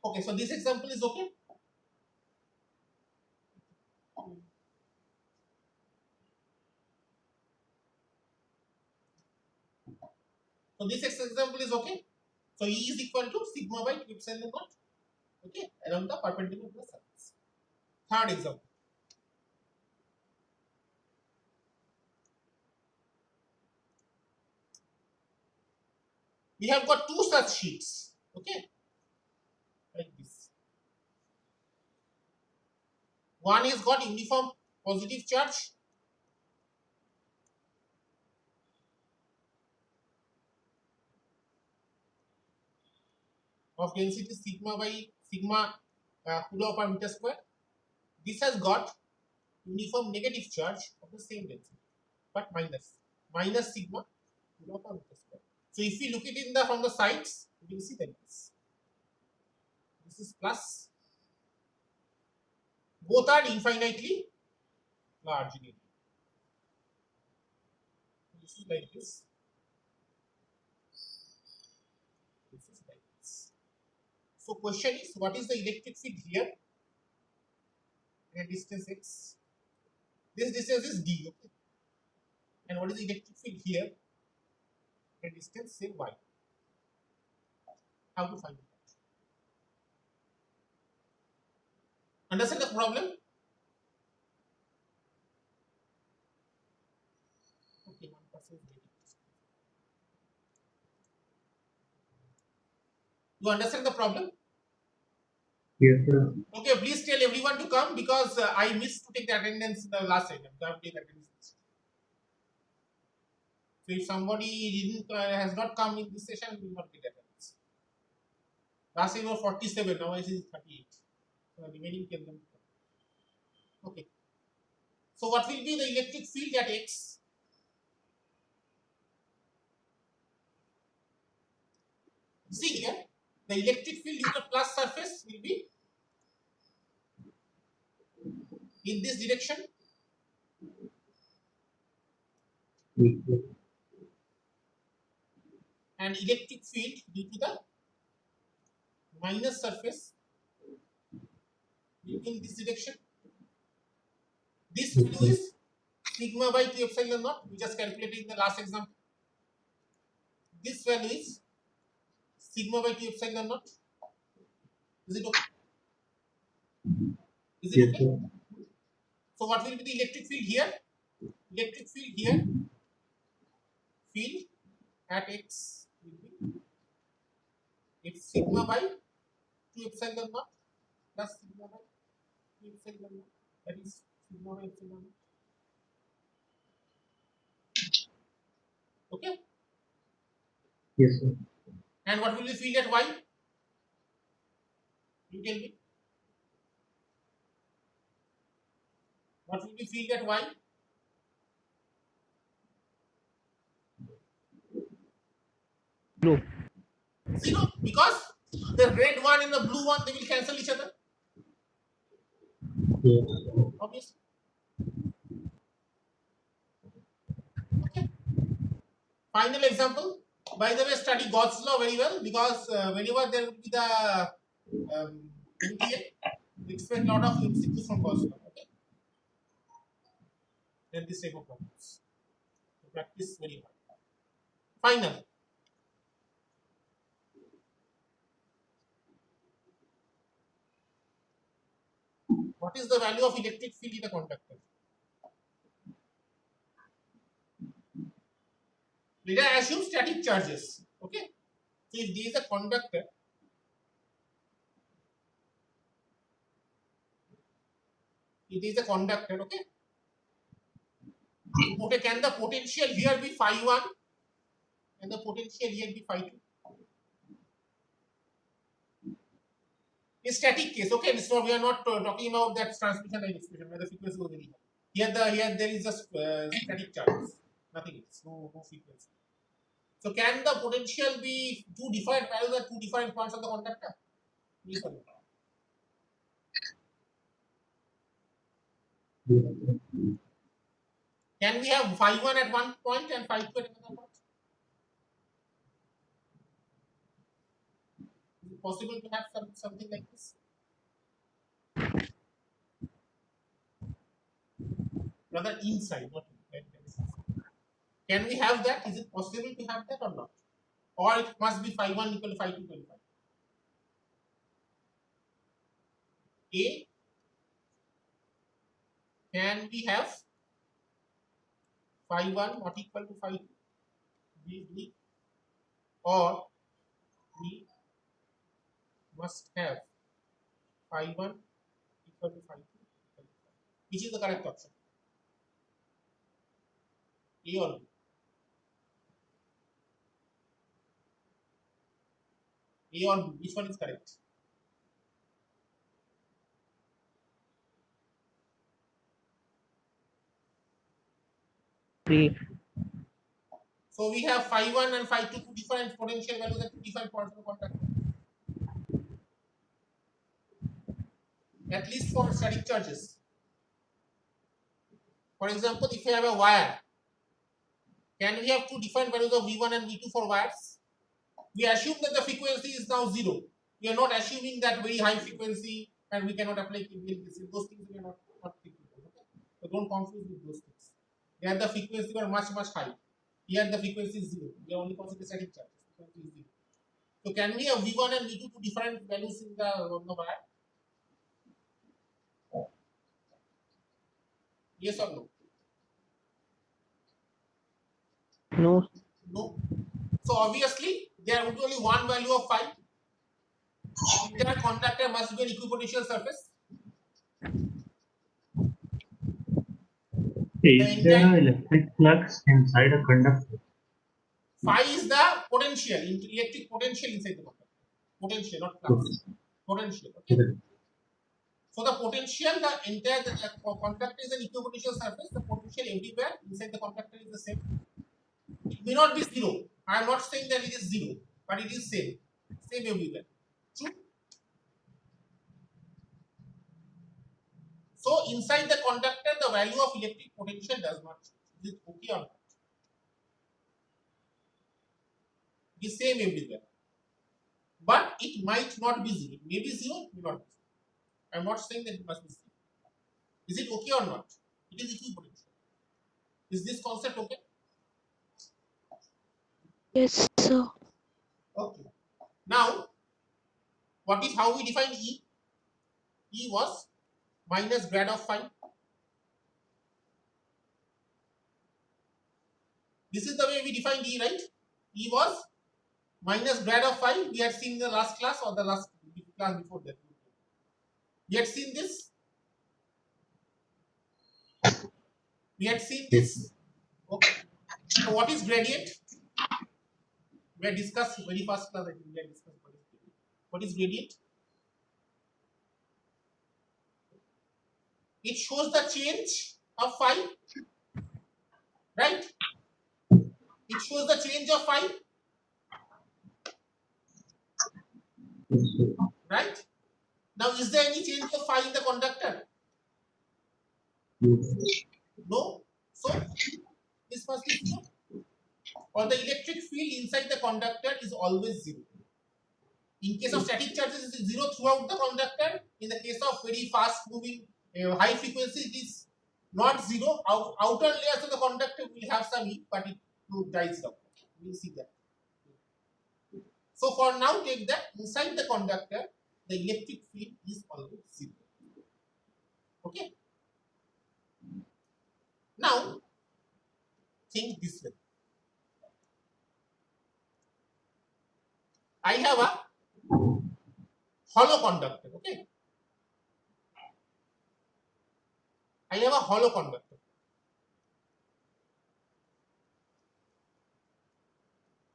Okay, so this example is okay. So this example is okay. So E is equal to sigma by 2 epsilon naught, okay, along the perpendicular to the surface. Third example. We have got two such sheets, okay, like this. One is got uniform positive charge, of density sigma by sigma coulomb per meter square. This has got uniform negative charge of the same density, but minus sigma coulomb per meter square. So if we look it in the from the sides, you will see that this is plus. Both are infinitely large. This is like this. This is like this. So question is, what is the electric field here at distance x? This distance is d, okay? And what is the electric field here at distance say y? How to find it? Understand the problem? Okay, 1% you understand the problem? Yes, sir. Okay, please tell everyone to come because I missed to take the attendance in the last session. So I have to take attendance. So if somebody has not come in this session, we will not get attendance. Last year was 47, now I see 38. So the remaining can come. Okay. So what will be the electric field at x? See here, the electric field in the plus surface will be in this direction, Yes, sir. and electric field due to the minus surface will be in this direction. This Yes, value sir. is sigma by 2 epsilon naught. We just calculated in the last example. This value is sigma by 2 epsilon naught. Is it okay? Is it Yes, okay? sir. So what will be the electric field here? Electric field here, field at x will be it's sigma by 2 epsilon naught plus sigma by 2 epsilon naught. That is sigma by epsilon naught. Okay? Yes, sir. And what will be field at y? You tell me. What will be field at y? Blue. 0. Because the red one and the blue one, they will cancel each other. Yes. Obviously. Okay. Final example. By the way, study God's law very well because whenever there will be the NTA, we expect a lot of MCQs from God's law. Okay. Then this type of problems. So practice very hard. Final. What is the value of electric field in a conductor? Let us assume static charges. Okay. So if there is a conductor, okay. Okay, can the potential here be phi 1 and the potential here be phi 2? In static case, okay, this we are not talking about that transmission line expression where the frequency was very high. Here there is just static charges, nothing else, no frequency. So can the potential be two different values at two different points of the conductor? Yes or no? Yes, sir. Can we have phi 1 at one point and phi 2 at another point? it possible to have something like this? Rather inside, not inside. Can we have that? Is it possible to have that or not? Or it must be phi 1 equal to phi 2 equal to phi? A, can we have phi 1 not equal to phi 2? B, or we must have phi 1 equal to phi 2 equal to phi. Which is the correct option? A or B? A or B? Which one is correct? B. So we have phi 1 and phi 2 different potential values at two different points of contact. At least for static charges. For example, if you have a wire, can we have two different values of V1 and V2 for wires? We assume that the frequency is now 0. We are not assuming that very high frequency and we cannot apply KVL. Those things we are not thinking about. Okay? So don't confuse with those things. There the frequency were much high. Here the frequency is 0. We are only considering static charges. Frequency is 0. So can we have V1 and V2 two different values in the wire? Yes or no? No. No. So obviously there would be only one value of phi. Entire conductor must be an equipotential surface. Is there an electric flux inside a conductor? Phi is the potential, electric potential inside the conductor. Potential, not flux. Potential. Okay. So the potential, the entire conductor is an equipotential surface. The potential everywhere inside the conductor is the same. It may not be 0. I am not saying that it is 0, but it is same. Same everywhere. True. So inside the conductor, the value of electric potential does not change. Is it okay or not? It is same everywhere. But it might not be 0. It may be 0, it may not be 0. I am not saying that it must be 0. Is it okay or not? It is equipotential. Is this concept okay? Yes, sir. Okay. Now, what is how we define E? E was minus grad of phi. This is the way we defined E, right? E was minus grad of phi. We had seen in the last class or the last class before that. We had seen this. We had seen this. Okay. So what is gradient? We had discussed very first class. I think we had discussed what is gradient. It shows the change of phi, right? It shows the change of phi, right? Now, is there any change of phi in the conductor? No. So, this must be 0. Or the electric field inside the conductor is always 0. In case of static charges, it is 0 throughout the conductor. In the case of very fast moving high frequency, it is not 0. Outer layers of the conductor will have some E, but it dies down. We will see that. So for now, take that inside the conductor, the electric field is always 0. Okay. Now, think this way. I have a hollow conductor. Okay. I have a hollow conductor.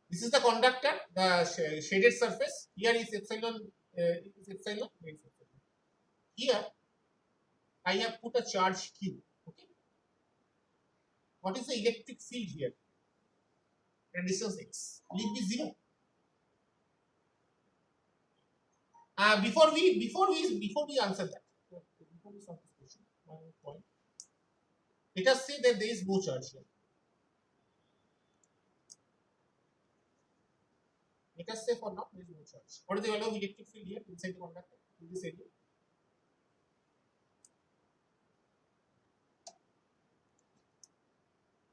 This is the conductor, the shaded surface. Here is epsilon. Here, I have put a charge Q. Okay. What is the electric field here? And distance x. Will it be 0? Before we answer that, before we solve this question, one point. Let us say that there is no charge here. Let us say for now there is no charge. What is the value of electric field here inside the conductor in this area?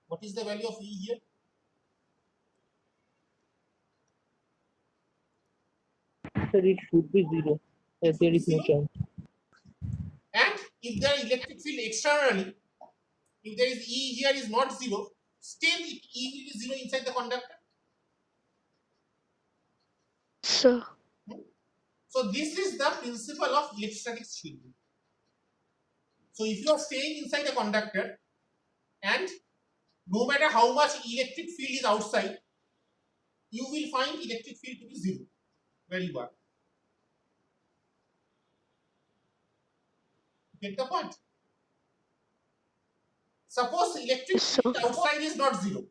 What is the value of E here? Sir, it should be 0. It should There be is no 0. chance. And if there is electric field externally, if there is E here is not 0, still E will be 0 inside the conductor. Sir. So this is the principle of electrostatic shielding. So if you are staying inside a conductor and no matter how much electric field is outside, you will find electric field to be 0 where you are. Get the point? Suppose electric Yes, sir. field outside is not 0,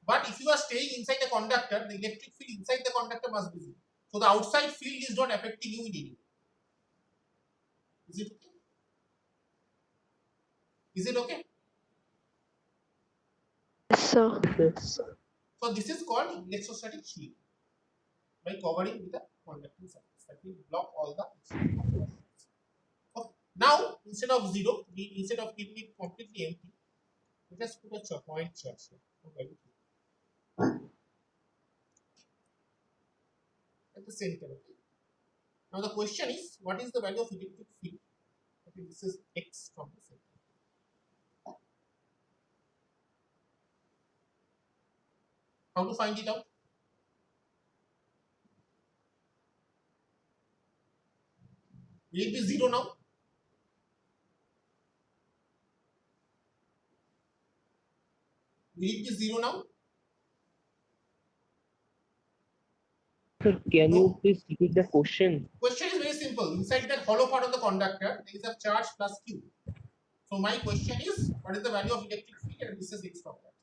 but if you are staying inside a conductor, the electric field inside the conductor must be 0. So the outside field is not affecting you in any way. Is it okay? Is it okay? Yes, sir. Yes. So this is called electrostatic shield by covering with a conducting surface that will block all the. Okay. Now instead of 0, instead of keeping it completely empty, let us put a point charge here. Okay. At the center. Okay. Now the question is, what is the value of electric field? Okay, this is x from the center. How to find it out? Will it be 0 now? Will it be 0 now? Sir, can No. you please repeat the question? Question is very simple. Inside that hollow part of the conductor, there is a charge plus Q. So my question is, what is the value of electric field? And this is x from that.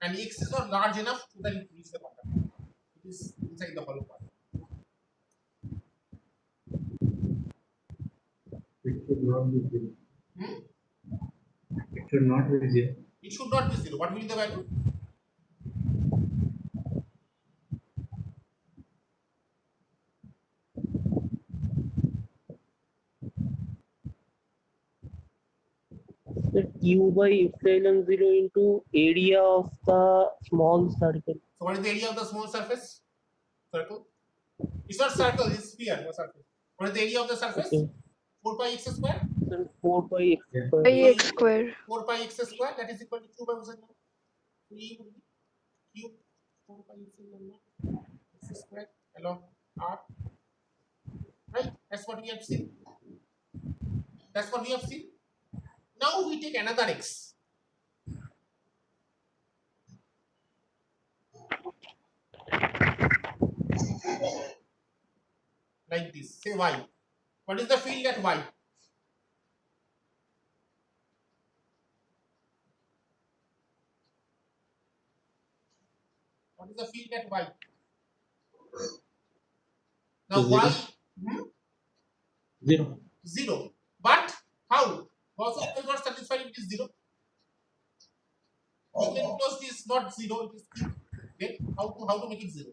And x is not large enough so that it reaches the conductor. It is inside the hollow part. It should not be 0. Hmm? It should not be 0. It should not be 0. What will be the value? Sir, Q by epsilon 0 into area of the small circle. So what is the area of the small surface? Circle. It's not circle, it's sphere or surface. What is the area of the surface? Okay. 4 pi x square. Sir, 4 pi x Yeah. square. By x square. 4 pi x square, that is equal to Q by epsilon naught. So E would be Q 4 pi epsilon naught x square along R. Right? That's what we have seen. That's what we have seen. Now we take another x. Like this. Say y. What is the field at y? What is the field at y? Now Zero. y 0. 0. But how? Gauss is not satisfied if it is 0. You can close this not 0, it is Q. Then how to make it 0?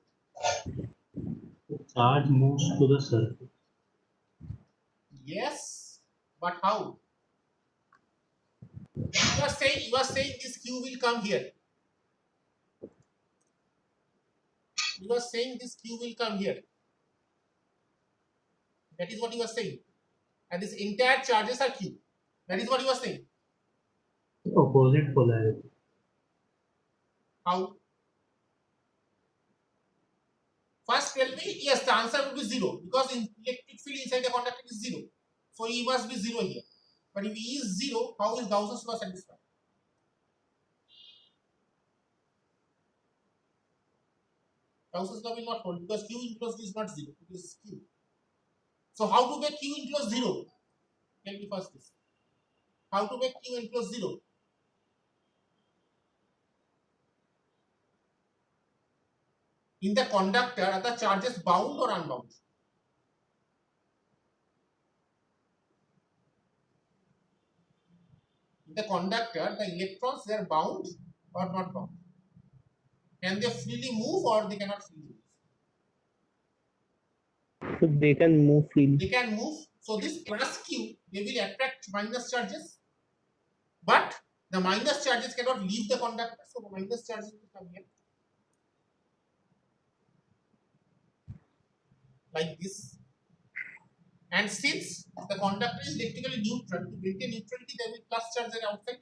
The charge moves to the surface. Yes, but how? You are saying this Q will come here. You are saying this Q will come here. That is what you are saying. And this entire charges are Q. That is what you are saying. Opposite polarity. How? First tell me, yes, the answer will be 0 because in electric field inside the conductor is 0. So E must be 0 here. But if E is 0, how is Gauss's law satisfied? Gauss's law will not hold because Q enclosed is not 0. It is Q. So how to make Q enclosed 0? Tell me first this. How to make Q enclosed 0? In the conductor, are the charges bound or unbound? In the conductor, the electrons, they are bound or not bound? Can they freely move or they cannot freely move? So they can move freely. They can move. So this plus q, they will attract minus charges, but the minus charges cannot leave the conductor. So the minus charges will come here like this. And since the conductor is electrically neutral, to maintain neutrality, there will be plus charges outside.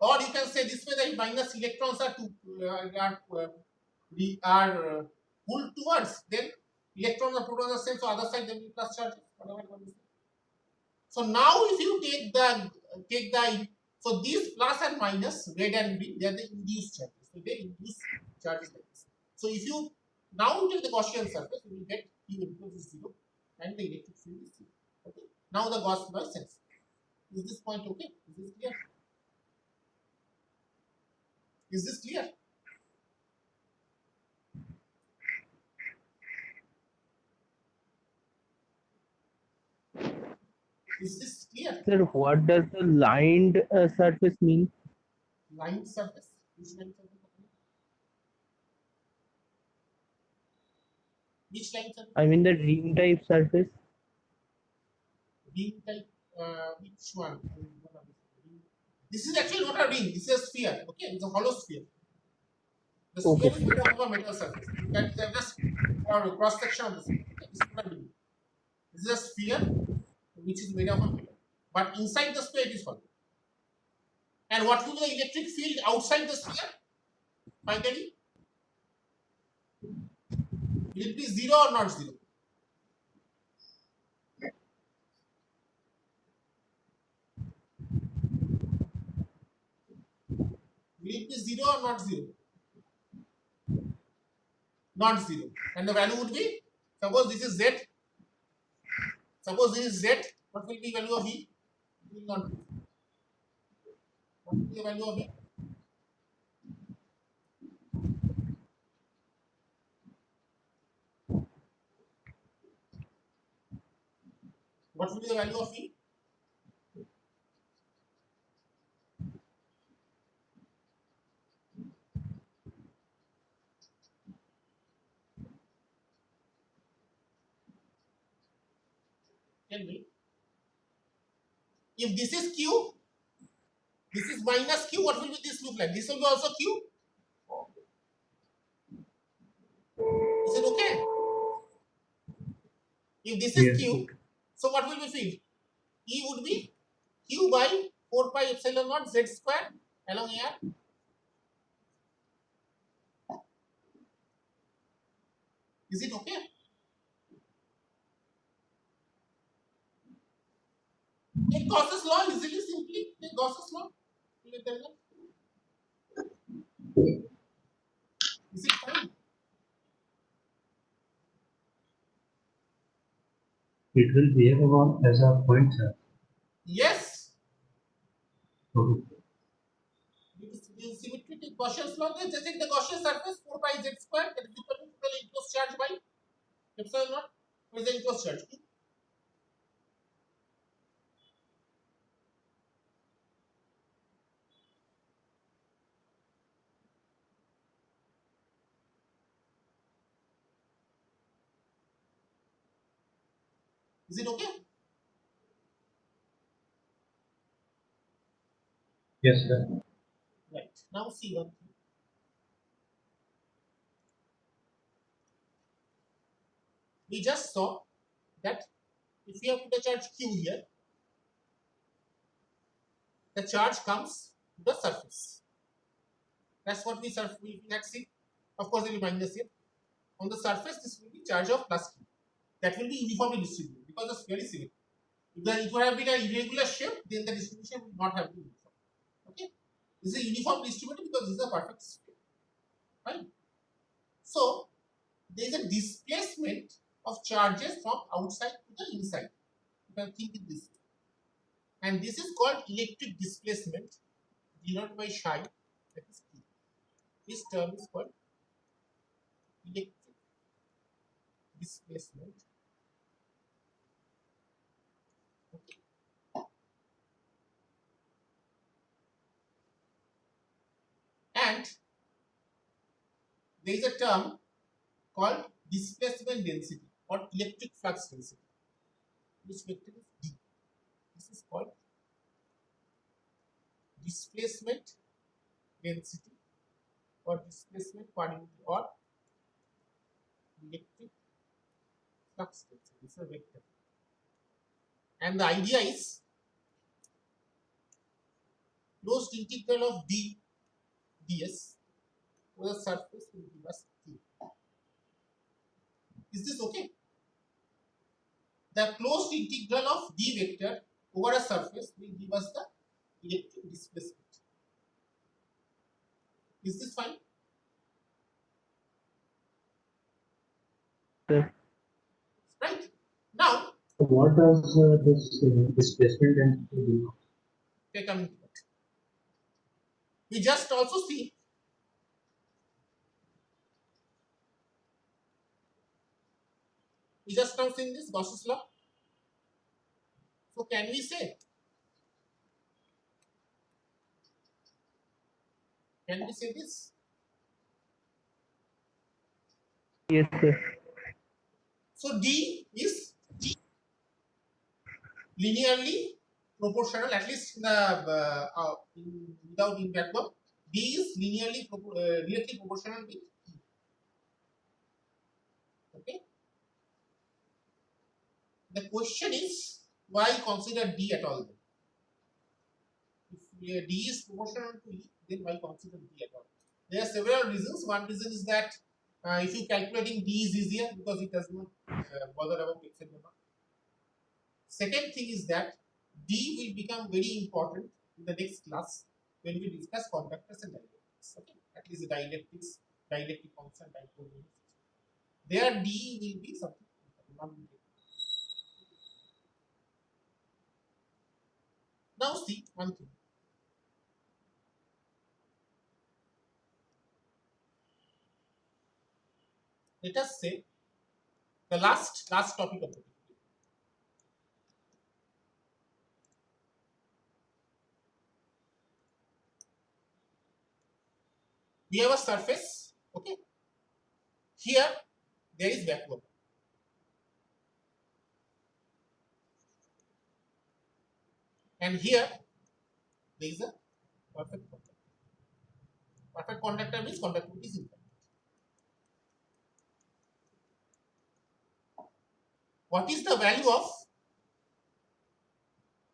Or you can say this way that minus electrons are pulled towards, then electrons or protons are sent, so other side there will be plus charges. So now if you take the so these plus and minus, red and green, they are the induced charges. So they induce charges like this. So if you now take the Gaussian surface, you will get Q equals to 0 and the electric field is 0. Okay. Now the Gauss law is sense. Is this point okay? Is this clear? Is this clear? Is this clear? Sir, what does the lined surface mean? Line surface. Which line surface? Which line surface? I mean the ring type surface. Ring type. Which one? This is actually not a ring. This is a sphere. Okay, it's a hollow sphere. The sphere is made of a metal surface. That is just or cross section of the sphere. Okay, this is not a ring. This is a sphere which is made of a metal. But inside the sphere it is hollow. And what will be the electric field outside the sphere? Finally, will it be 0 or not 0? Will it be 0 or not 0? Not 0. And the value would be, suppose this is Z. Suppose this is Z, what will be value of E? It will not be. What will be the value of E? What will be the value of E? Tell me. If this is Q, this is minus Q, what will be this look like? This will be also Q. Is it okay? If this is Yes. Q, so what will be field? E would be Q by 4 pi epsilon naught Z square along here. Is it okay? Take Gauss's law easily, simply. Take Gauss's law. Is it fine? It will behave about as a point charge. Yes. Okay. This symmetry, take Gaussian's law. Just take the Gaussian surface 4 pi Z square, that is equal to total enclosed charge by epsilon naught. What is the enclosed charge? Is it okay? Yes, sir. Right. Now see one thing. We just saw that if we have put a charge Q here, the charge comes to the surface. That's what we had seen. Of course, it will minus here. On the surface, this will be charge of plus Q. That will be uniformly distributed because the sphere is symmetric. If it would have been an irregular shape, then the distribution would not have been uniform. Okay? This is a uniform distributed because this is a perfect sphere. Fine. So, there is a displacement of charges from outside to the inside. You can think it this way. And this is called electric displacement, denoted by psi, that is Q. This term is called electric displacement. Okay. And there is a term called displacement density or electric flux density. Which vector is D? This is called displacement density or displacement quantity or electric flux density. This is a vector. And the idea is closed integral of d ds over the surface will give us Q. Is this okay? The closed integral of d vector over a surface will give us the electric displacement. Is this fine? Sir. Right. Now, So what does this displacement density do? take a minute. We just also see we just now seen this Gauss's law. So can we say this? Yes, sir. So D is linearly proportional, at least in the without in vacuum. D is linearly directly proportional with E. Okay. The question is why consider D at all? If D is proportional to E, then why consider D at all? There are several reasons. One reason is that if you calculating D is easier because it does not bother about pixel number. Second thing is that D will become very important in the next class when we discuss conductors and dielectrics. Okay, at least the dielectrics, dielectric constant, dipole moment. There D will be something. Now see one thing. Let us say the last topic of the video. We have a surface. Okay. Here there is vacuum. And here there is a perfect conductor. Perfect conductor means conductivity is infinite. What is the value of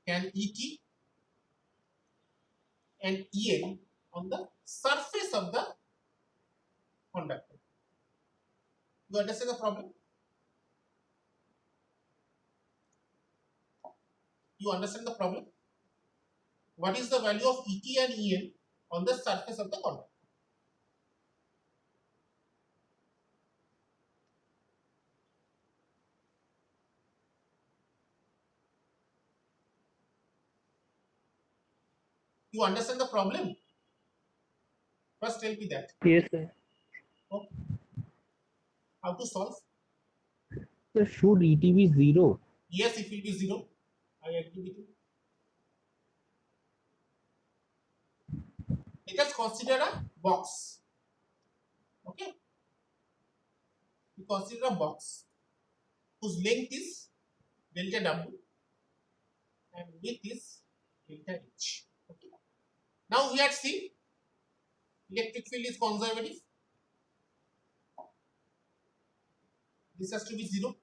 an ET and En on the surface of the conductor? You understand the problem? You understand the problem? What is the value of ET and En on the surface of the conductor? You understand the problem? First tell me that. Yes, sir. Okay. How to solve? Sir, should ET be 0? Yes, it will be 0. I agree with you. Let us consider a box. Okay. We consider a box whose length is delta W and width is delta H. Okay. Now we have seen electric field is conservative. This has to be 0.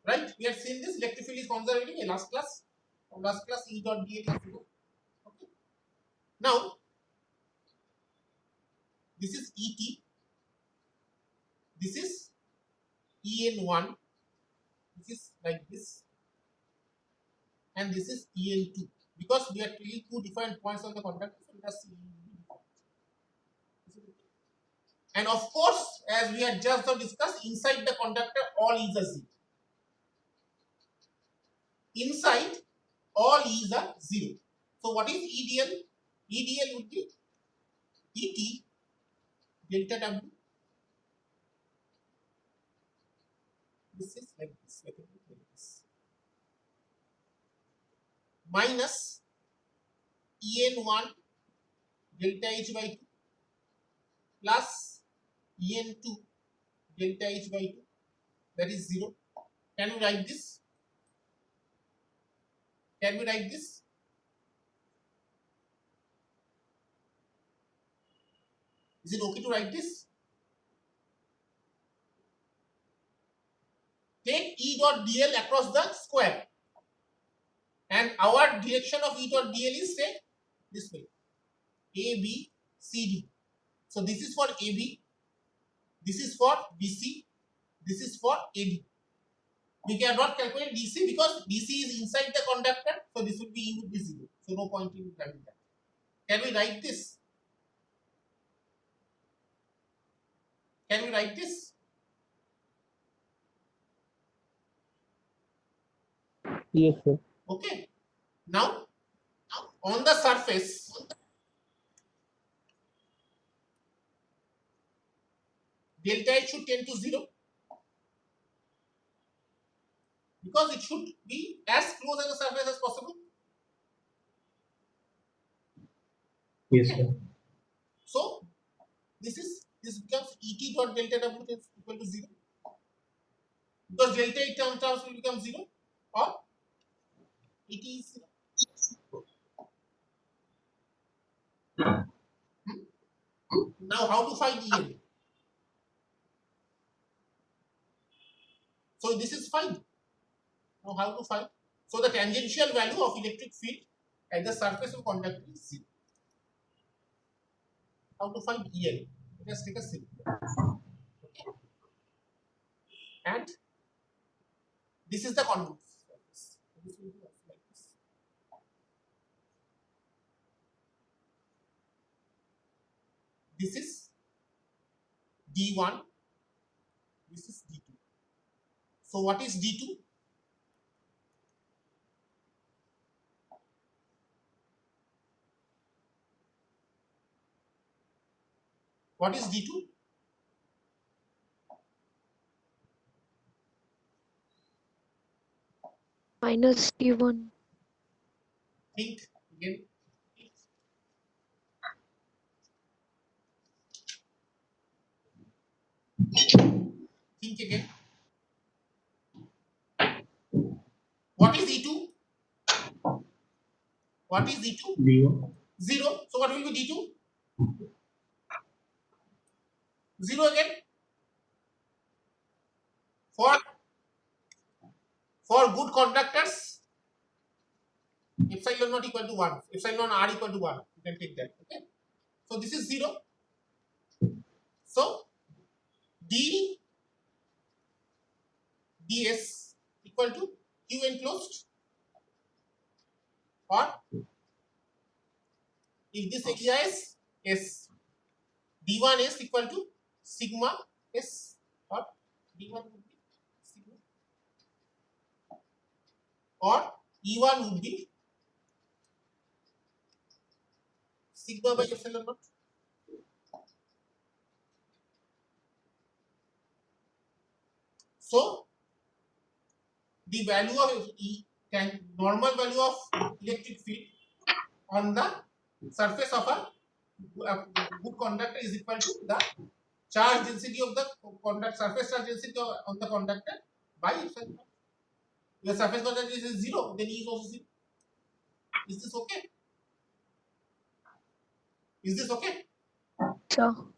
Right? We have seen this electric field is conservative in last class. From last class, E dot dl is 0. Okay. Now, this is ET. This is En1. This is like this. And this is En2. Because we are taking two different points on the conductor, so let us see. And of course, as we had just now discussed, inside the conductor, all E's are 0. Inside, all E's are 0. So, what is EDL? EDL would be ET delta W. This is like this. Like this. Minus En1 delta H by 2 plus En2 delta H by 2, that is 0. Can we write this? Can we write this? Is it okay to write this? Take E dot dl across the square, and our direction of E dot dl is, say, this way, A, B, C, D. So this is for AB, this is for BC, this is for AD. We cannot calculate DC because DC is inside the conductor, so this would be E would be 0. So no point in writing that. Can we write this? Can we write this? Yes, sir. Okay. Now, on the surface, delta H should tend to 0 because it should be as close as the surface as possible. Yes, sir. So, this becomes Et dot delta W is equal to 0 because delta H terms will become 0 or Et is 0. Now, how to find En? So, this is fine. Now, how to find? So, the tangential value of electric field at the surface of conductor is 0. How to find En? Let us take a simple. Okay. And this is the conductor surface. This will be like this. This is D1. This is D2. So, what is D2? What is D2? minus D1. Think again. Think again. What is E2? What is E2? 0. 0. So, what will be D2? 0 again. For good conductors, epsilon not equal to 1. Epsilon r equal to 1. You can take that. Okay. So, this is 0. So, D ds equal to q enclosed, or if this area is S, D1 is equal to sigma S, or D1 would be sigma, or E1 would be sigma by epsilon naught. So, the value of normal value of electric field on the surface of a good conductor is equal to the charge density of the conductor, surface charge density on the conductor by epsilon naught. If the surface charge density is 0, then E is also 0. Is this okay? Is this okay? So,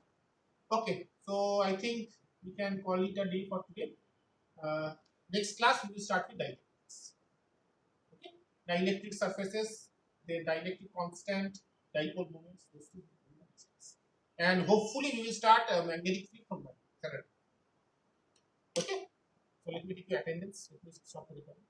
Okay. So I think we can call it a day for today. Next class we will start with dielectrics. Okay. Dielectric surfaces, their dielectric constant, dipole moments, those two. And hopefully we will start magnetic field from that. Okay. So let me take your attendance. Let me stop the recording.